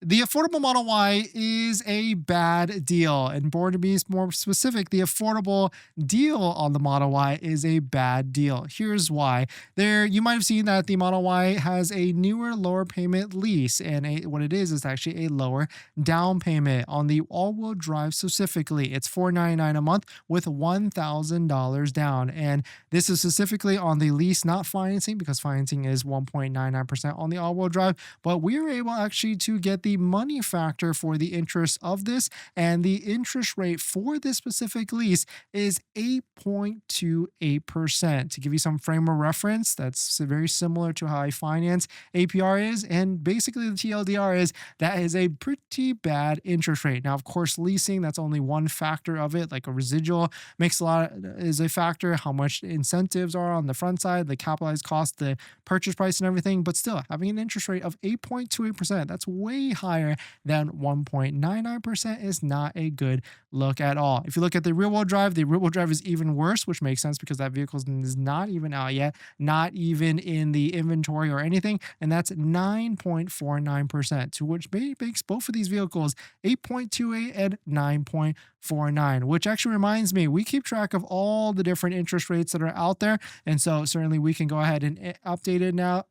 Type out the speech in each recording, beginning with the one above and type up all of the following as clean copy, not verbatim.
The affordable Model Y is a bad deal. And more to be more specific, the affordable deal on the Model Y is a bad deal. Here's why. There, you might have seen that the Model Y has a newer, lower payment lease, and what it is actually a lower down payment on the all-wheel drive specifically. It's $499 a month with $1,000 down, and this is specifically on the lease, not financing, because financing is 1.99% on the all-wheel drive. But we were able actually to get the money factor for the interest of this, and the interest rate for this specific lease is 8.28%. To give you some frame of reference, that's very similar to how I finance APR is, and basically the TLDR is that is a pretty bad interest rate. Now, of course, leasing, that's only one factor of it, like a residual makes a lot is a factor, how much incentives are on the front side, the capitalized cost, the purchase price and everything, but still having an interest rate of 8.28%, that's way higher than 1.99% is not a good look at all. If you look at the rear wheel drive, the rear wheel drive is even worse, which makes sense because that vehicle is not even out yet, not even in the inventory or anything, and that's 9.49%, to which makes both of these vehicles 8.28 and 9.49, which actually reminds me, we keep track of all the different interest rates that are out there, and so certainly we can go ahead and update it now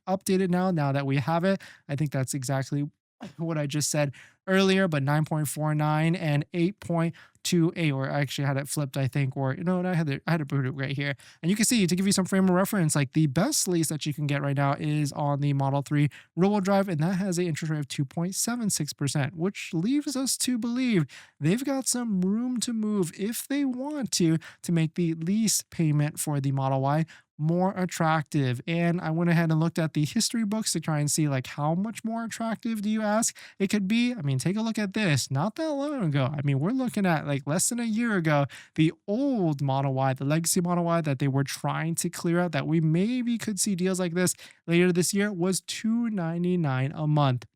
that we have it. I think that's exactly what I just said earlier, but 9.49 and 8.28, or I actually had it flipped, I think, or I had to put it right here. And you can see, to give you some frame of reference, like the best lease that you can get right now is on the Model 3 rear-wheel drive, and that has an interest rate of 2.76%, which leaves us to believe they've got some room to move if they want to make the lease payment for the Model Y more attractive. And I went ahead and looked at the history books to try and see like how much more attractive do you ask it could be. I mean, take a look at this. Not that long ago, I mean, we're looking at like less than a year ago, the old Model Y, the legacy Model Y that they were trying to clear out, that we maybe could see deals like this later this year, was $299 a month.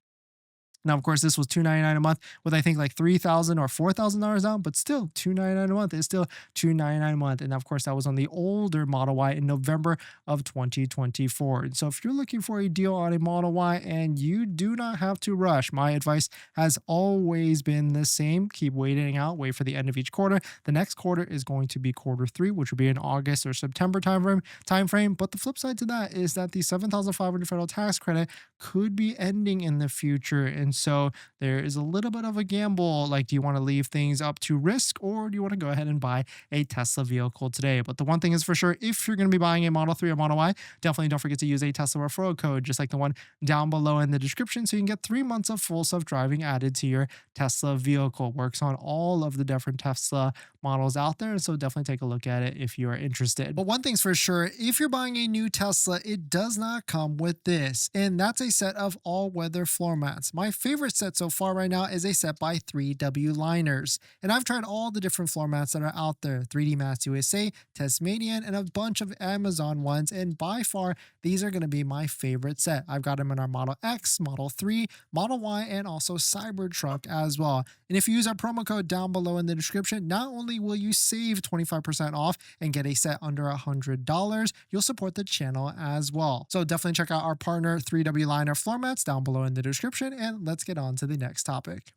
Now, of course, this was $299 a month with I think like $3,000 or $4,000 down, but still $299 a month is still $299 a month. And of course, that was on the older Model Y in November of 2024. And so if you're looking for a deal on a Model Y, and you do not have to rush, my advice has always been the same. Keep waiting out, wait for the end of each quarter. The next quarter is going to be quarter three, which will be in August or September timeframe. But the flip side to that is that the $7,500 federal tax credit could be ending in the future. And so there is a little bit of a gamble. Like, do you want to leave things up to risk, or do you want to go ahead and buy a Tesla vehicle today? But the one thing is for sure, if you're going to be buying a Model 3 or Model Y, definitely don't forget to use a Tesla referral code, just like the one down below in the description. So you can get 3 months of full self-driving added to your Tesla vehicle. Works on all of the different Tesla models out there. So definitely take a look at it if you are interested. But one thing's for sure, if you're buying a new Tesla, it does not come with this. And that's a set of all-weather floor mats. My favorite set so far right now is a set by 3W Liners. And I've tried all the different floor mats that are out there: 3D Mats USA, Tasmanian, and a bunch of Amazon ones. And by far, these are going to be my favorite set. I've got them in our Model X, Model 3, Model Y, and also Cybertruck as well. And if you use our promo code down below in the description, not only will you save 25% off and get a set under $100, you'll support the channel as well. So definitely check out our partner 3W Liner floor mats down below in the description, and let's get on to the next topic.